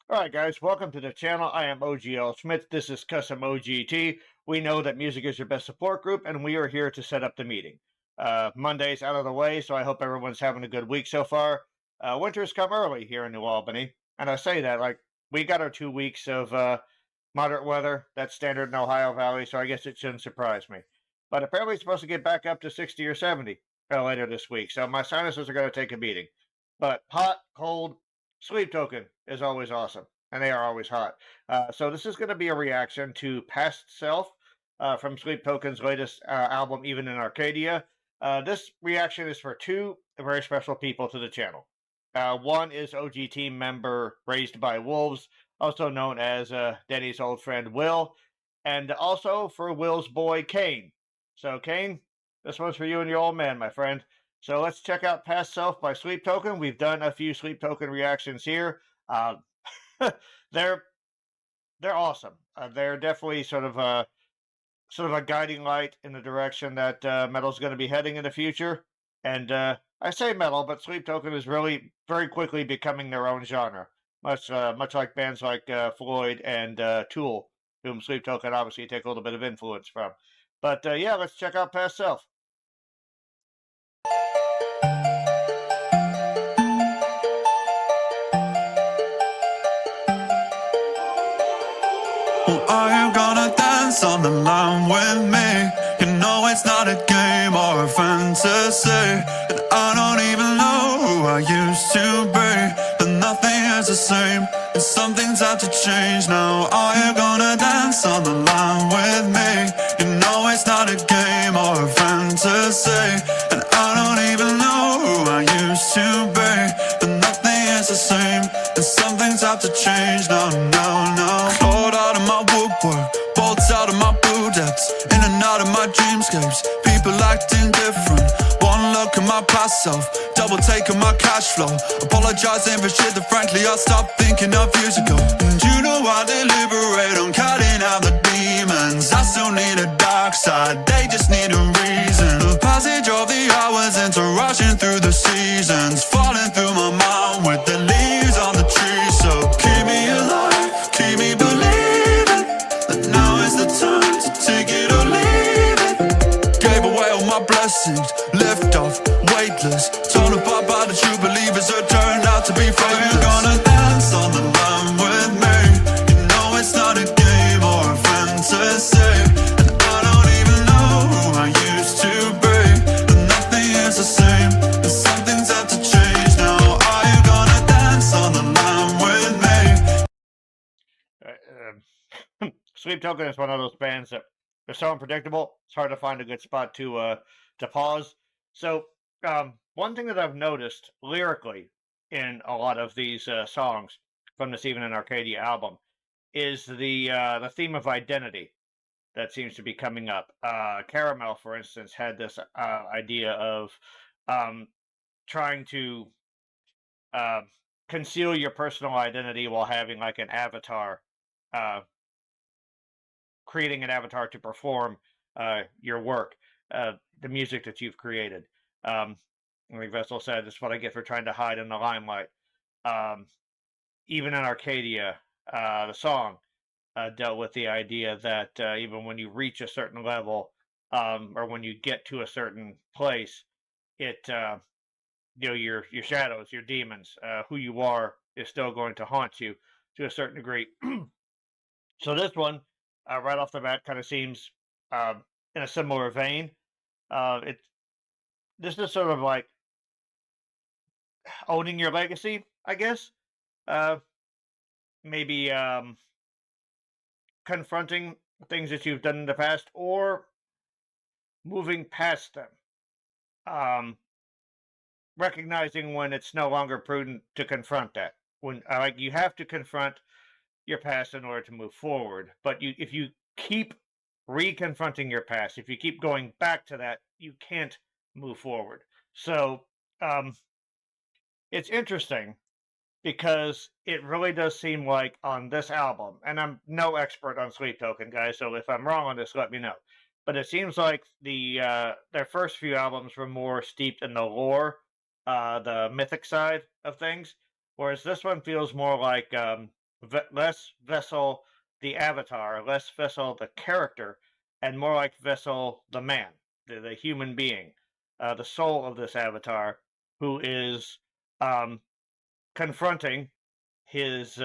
Alright guys, welcome to the channel. I am OGL Schmitt. This is Custom OGT. We know that music is your best support group, and we are here to set up the meeting. Monday's out of the way, so I hope everyone's having a good week so far. Winter's come early here in New Albany, and I say that, like, we got our 2 weeks of moderate weather. That's standard in Ohio Valley, so I guess it shouldn't surprise me. But apparently it's supposed to get back up to 60 or 70 later this week, so my sinuses are going to take a beating. But hot, cold, Sleep Token is always awesome, and they are always hot. So this is going to be a reaction to Past Self from Sleep Token's latest album, Even in Arcadia. This reaction is for two very special people to the channel. One is OGTeam member Raisedbywolvez, also known as Denny's old friend Will, and also for Will's boy Kane. So Kane, this one's for you and your old man, my friend. So let's check out Past Self by Sleep Token. We've done a few Sleep Token reactions here. They're awesome. They're definitely sort of a guiding light in the direction that metal's going to be heading in the future. And I say metal, but Sleep Token is really very quickly becoming their own genre, much like bands like Floyd and Tool, whom Sleep Token obviously take a little bit of influence from. But yeah, let's check out Past Self. Are you gonna dance on the line with me? You know it's not a game or a fantasy, and I don't even know who I used to be, but nothing is the same, and some things have to change now. Are you gonna dance on the line with me? You know it's not a game or a fantasy, and I don't even know who I used to be, but nothing is the same, and some things have to change now, now. Clawed out of my woodwork, bolts out of my blue depths, in and out of my dreamscapes, people acting different. One look at my past self, double taking my cash flow, apologizing for shit that frankly I stopped thinking of years ago. And you know I deliberate on cutting out the demons. I still need a dark side, they just need a reason. The passage of the hours into rushing through the seasons, falling through my mind with the leaves on the tree. So keep me alive, keep me believing that now is the time to take it or leave it. Gave away all my blessings, lift off, weightless, torn apart by the true believers who turned out to be faithless. Are you gonna dance on the line with me? You know it's not a game or a fantasy, and I don't even know who I used to be, but nothing is the same, and some things have to change now. Are you gonna dance on the line with me? Sleep Token is one of those bands that they're so unpredictable. It's hard to find a good spot to pause. So one thing that I've noticed lyrically in a lot of these songs from this Even in Arcadia album is the theme of identity that seems to be coming up. Caramel, for instance, had this idea of trying to conceal your personal identity while having like an avatar, creating an avatar to perform your work, the music that you've created. Like Vessel said, this is what I get for trying to hide in the limelight. Even in Arcadia, the song dealt with the idea that even when you reach a certain level, or when you get to a certain place, it your shadows, your demons, who you are, is still going to haunt you to a certain degree. So this one, right off the bat, kind of seems in a similar vein. This is sort of like owning your legacy, I guess. Maybe confronting things that you've done in the past, or moving past them. Recognizing when it's no longer prudent to confront that. When like you have to confront your past in order to move forward, but if you keep reconfronting your past, if you keep going back to that, you can't move forward. So it's interesting because it really does seem like on this album, and I'm no expert on Sleep Token, guys, so if I'm wrong on this, let me know. But it seems like their first few albums were more steeped in the lore, the mythic side of things, whereas this one feels more like less vessel the avatar, less vessel the character, and more like vessel the man, the human being, the soul of this avatar, who is confronting his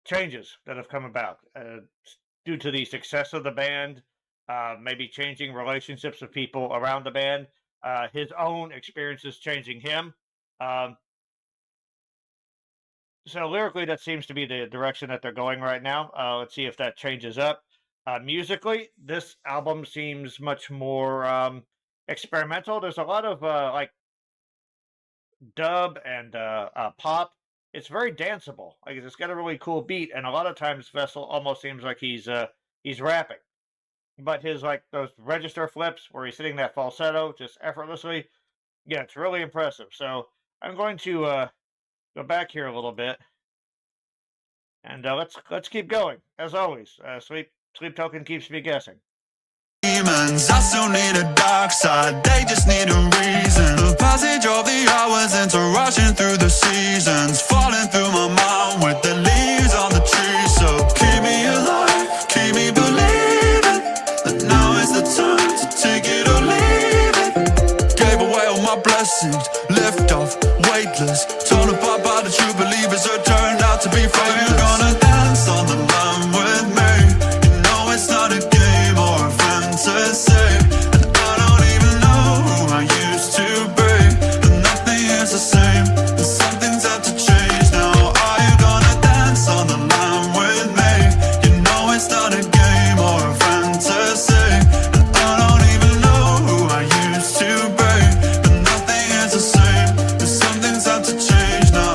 changes that have come about due to the success of the band, maybe changing relationships with people around the band, his own experiences changing him. So lyrically, that seems to be the direction that they're going right now. Let's see if that changes up. Musically, this album seems much more experimental. There's a lot of like dub and pop. It's very danceable. Like it's got a really cool beat, and a lot of times Vessel almost seems like he's rapping. But his like those register flips where he's hitting that falsetto just effortlessly, yeah, it's really impressive. So I'm going to go back here a little bit, and let's keep going. As always, sleep token keeps me guessing. Demons, I still need a dark side, they just need a reason. The passage of the hours into rushing through the seasons, falling through my mind with the leaves on the trees. So keep me alive, keep me believing that now is the time to take it or leave it. Gave away all my blessings, lift off, weightless, torn apart by the true believers who turned out to be faithless. You're gonna dance on the line with me, you know it's not a game or a fantasy, and I don't even know who I used to be, but nothing is the same, and some things have to change now. Are you gonna dance on the line with me? You know it's not a game or a fantasy, and I don't even know who I used to be, but nothing is the same, and some things have to change now.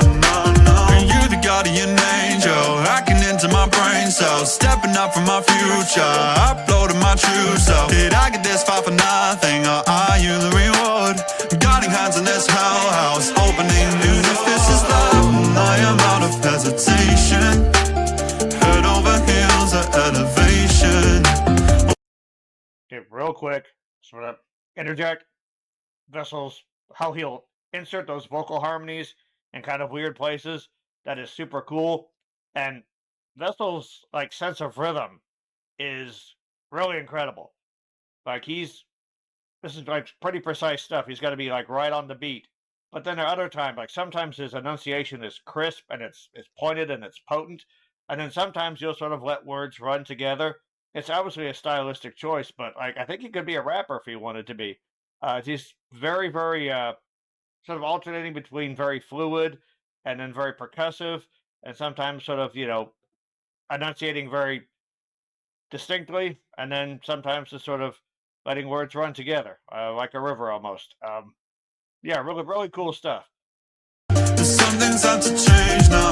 And you the guardian angel, hacking into my brain cells, stepping up from my future, uploading my true self. Did I get this far for nothing, or are you the reward? Guiding hands in this hell house, opening new. If this is love, I am out of hesitation, head over heels at elevation. Okay, real quick, sort of interject Vessel's how he'll insert those vocal harmonies in kind of weird places. That is super cool. And Vessel's like sense of rhythm is really incredible. Like this is like pretty precise stuff. He's got to be like right on the beat. But then there are other times, like sometimes his enunciation is crisp and it's pointed and it's potent. And then sometimes you'll sort of let words run together. It's obviously a stylistic choice, but like I think he could be a rapper if he wanted to be. He's very, very sort of alternating between very fluid and then very percussive, and sometimes sort of enunciating very distinctly, and then sometimes just sort of letting words run together like a river almost. Yeah, really, really cool stuff. Some things have to change now,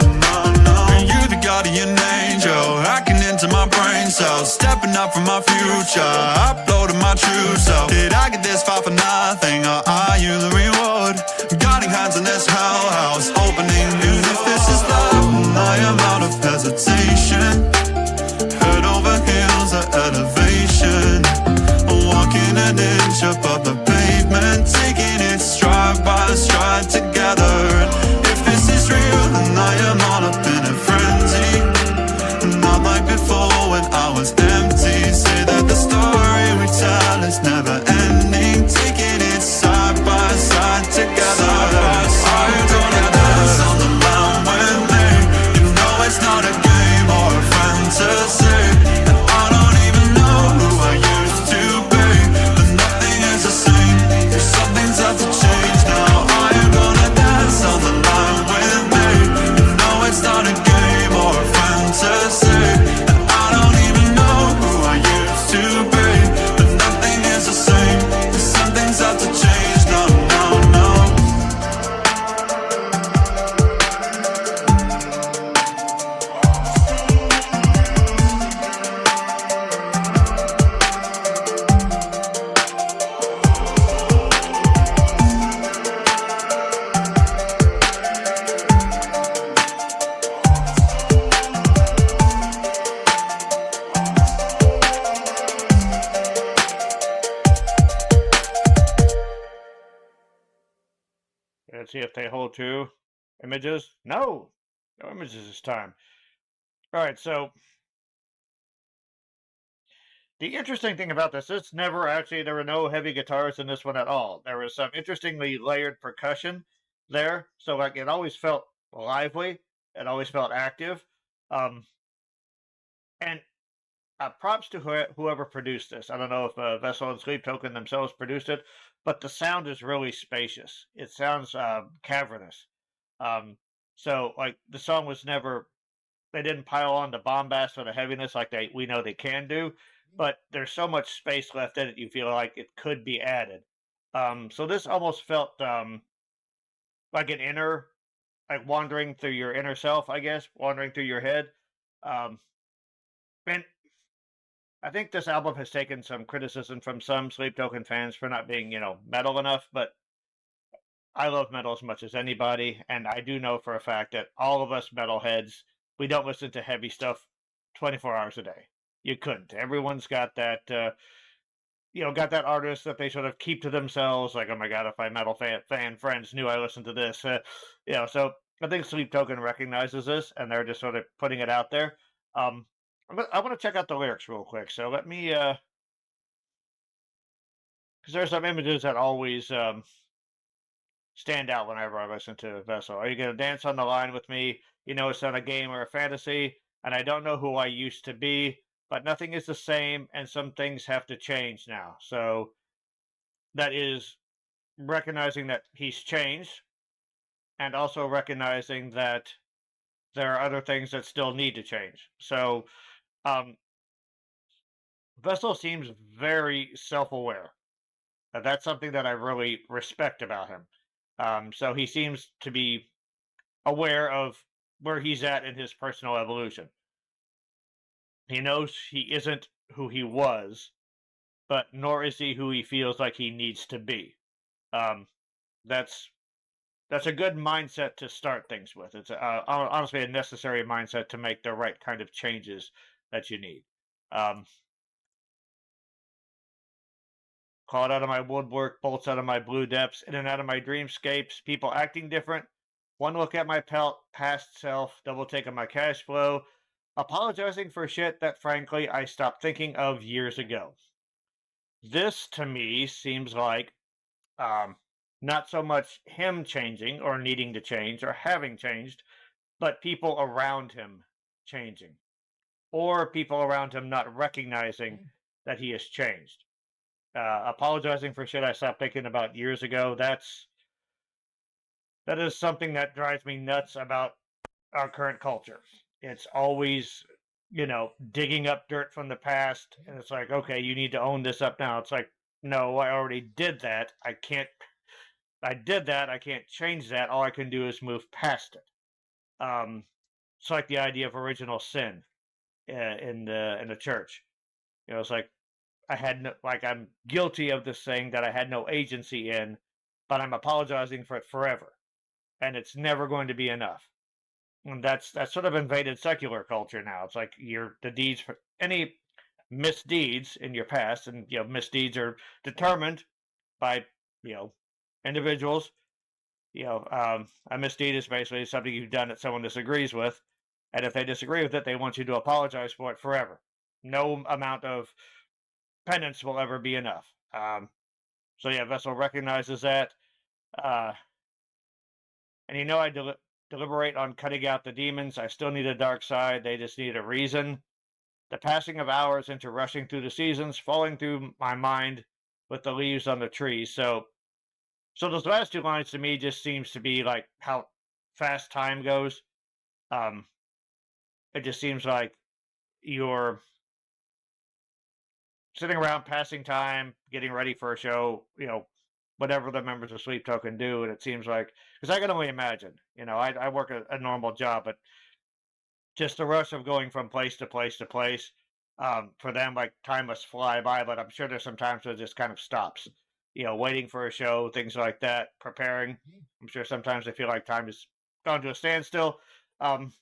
And you the guardian angel, hacking into my brain cells, stepping up from my future, uploading my true self. Did I get this far for nothing, or are you the reward? Guiding hands in this hell house, opening new. If this is love, I am out of hesitation, head over heels at elevation, walking an inch above the pavement, taking it stride by stride together. If this is real, then I am all up in a frenzy, not like before when I was empty. Say that the story we tell is never ending, taking it side by side together. Are you gonna dance on the line with me? You know it's not a game or a fantasy, and I don't even know who I used to be, but nothing is the same, some things have to change now. Are you gonna dance on the line with me? You know it's not a game or a fantasy, and I don't even know who I used to be, but nothing is the same, some things have to change now, no. Let's see if they hold two images. No, No images this time. All right, so the interesting thing about this never actually, there were no heavy guitars in this one at all. There was some interestingly layered percussion there. So, like, it always felt lively. It always felt active. Um, and props to whoever produced this. I don't know if Vessel and Sleep Token themselves produced it, but the sound is really spacious. It sounds cavernous. Um, so, like, the song was never, they didn't pile on the bombast or the heaviness like we know they can do, but there's so much space left in it, you feel like it could be added. So this almost felt like an inner, like wandering through your inner self, I guess, wandering through your head. Um, and I think this album has taken some criticism from some Sleep Token fans for not being, metal enough, but I love metal as much as anybody, and I do know for a fact that all of us metalheads, we don't listen to heavy stuff 24 hours a day. You couldn't. Everyone's got that, got that artist that they sort of keep to themselves, like, oh my god, if my metal fan friends knew I listened to this, so I think Sleep Token recognizes this, and they're just sort of putting it out there. I want to check out the lyrics real quick, so let me, because there's some images that always stand out whenever I listen to Vessel. Are you going to dance on the line with me? You know, it's not a game or a fantasy, and I don't know who I used to be, but nothing is the same, and some things have to change now. So that is recognizing that he's changed, and also recognizing that there are other things that still need to change. So Vessel seems very self-aware. That's something that I really respect about him. So he seems to be aware of where he's at in his personal evolution. He knows he isn't who he was, but nor is he who he feels like he needs to be. Um, that's that's a good mindset to start things with. It's honestly a necessary mindset to make the right kind of changes that you need. Um, Call it out of my woodwork, bolts out of my blue depths, in and out of my dreamscapes, people acting different. One look at my past self, double take on my cash flow, apologizing for shit that frankly I stopped thinking of years ago. This to me seems like um, not so much him changing or needing to change or having changed, but people around him changing, or people around him not recognizing that he has changed. Apologizing for shit I stopped thinking about years ago. That is something that drives me nuts about our current culture. It's always, digging up dirt from the past, and it's like, okay, you need to own this up now. It's like, no, I already did that. I did that. I can't change that. All I can do is move past it. It's like the idea of original sin in the church. It's like I had no, like I'm guilty of this thing that I had no agency in, but I'm apologizing for it forever, and it's never going to be enough. And that's sort of invaded secular culture now. It's like the deeds for any misdeeds in your past, and misdeeds are determined by you know individuals. A misdeed is basically something you've done that someone disagrees with, and if they disagree with it, they want you to apologize for it forever. No amount of penance will ever be enough. So yeah, Vessel recognizes that, uh, and I deliberate on cutting out the demons. I still need a dark side. They just need a reason. The passing of hours into rushing through the seasons, falling through my mind with the leaves on the trees. So those last two lines to me just seems to be like how fast time goes. Um, it just seems like you're sitting around passing time, getting ready for a show, whatever the members of Sleep Token do. And it seems like, because I can only imagine, I work a normal job, but just the rush of going from place to place to place, for them, like time must fly by, but I'm sure there's some times where it just kind of stops, waiting for a show, things like that, preparing. I'm sure sometimes they feel like time has gone to a standstill. Um,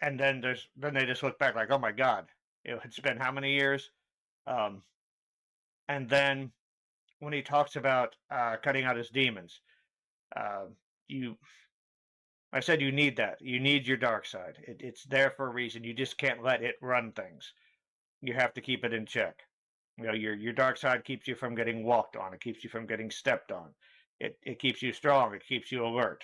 and then they just look back like, oh my God, it's been how many years? Um, and then when he talks about cutting out his demons, uh, you I said you need that. You need your dark side. It's there for a reason. You just can't let it run things. You have to keep it in check. You know, your dark side keeps you from getting walked on. It keeps you from getting stepped on. It keeps you strong. It keeps you alert.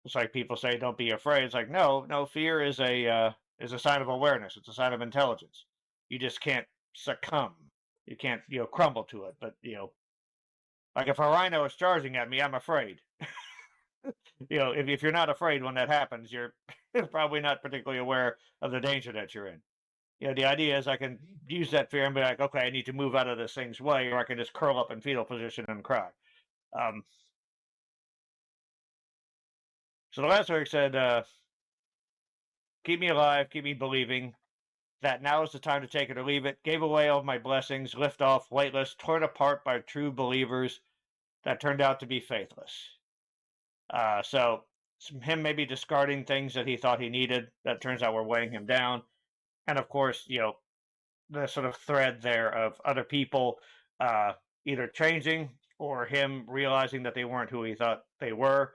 It's like people say, "Don't be afraid." It's like, no. Fear is a sign of awareness. It's a sign of intelligence. You just can't succumb. You can't crumble to it. But like if a rhino is charging at me, I'm afraid. If you're not afraid when that happens, you're probably not particularly aware of the danger that you're in. The idea is I can use that fear and be like, okay, I need to move out of this thing's way, or I can just curl up in fetal position and cry. So the last lyric said, keep me alive, keep me believing that now is the time to take it or leave it. Gave away all my blessings, lift off, weightless, torn apart by true believers that turned out to be faithless. So him maybe discarding things that he thought he needed that turns out were weighing him down. And of course, the sort of thread there of other people either changing or him realizing that they weren't who he thought they were,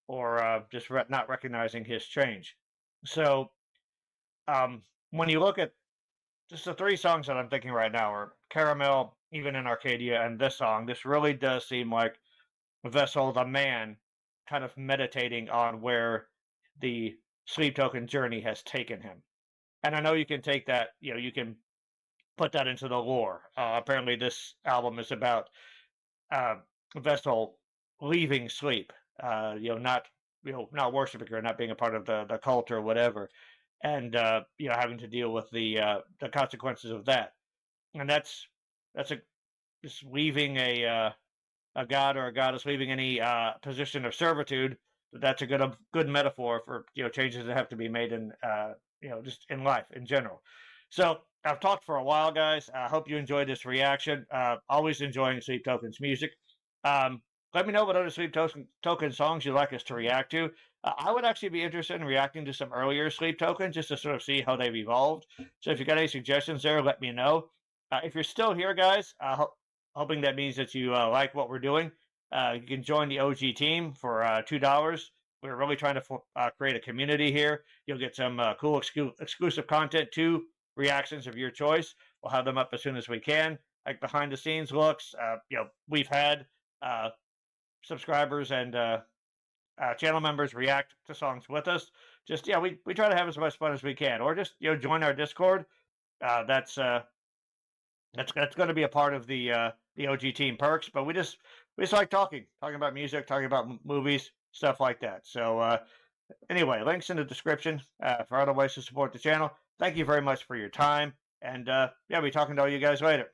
or just not recognizing his change. So when you look at just the three songs that I'm thinking right now are Caramel, Even in Arcadia, and this song, this really does seem like Vessel, the man, kind of meditating on where the Sleep Token journey has taken him. And I know you can take that, you can put that into the lore. Apparently this album is about Vessel leaving sleep, not worshiping her, not being a part of the cult or whatever, and having to deal with the consequences of that. And that's just leaving a god or a goddess, leaving any position of servitude. That's a good metaphor for changes that have to be made in just in life in general. So I've talked for a while, guys. I hope you enjoyed this reaction. Always enjoying Sleep Token's music. Let me know what other Sleep Token songs you'd like us to react to. I would actually be interested in reacting to some earlier Sleep Tokens just to sort of see how they've evolved. So if you got any suggestions there, let me know. If you're still here, guys, hoping that means that you like what we're doing, you can join the OG team for $2. We're really trying to create a community here. You'll get some cool exclusive content too, reactions of your choice. We'll have them up as soon as we can, like behind the scenes looks. We've had subscribers and channel members react to songs with us. Just we try to have as much fun as we can, or just join our Discord. That's going to be a part of the OG team perks. But we just like talking about music, talking about movies, stuff like that. So anyway, links in the description for other ways to support the channel. Thank you very much for your time, and I'll be talking to all you guys later.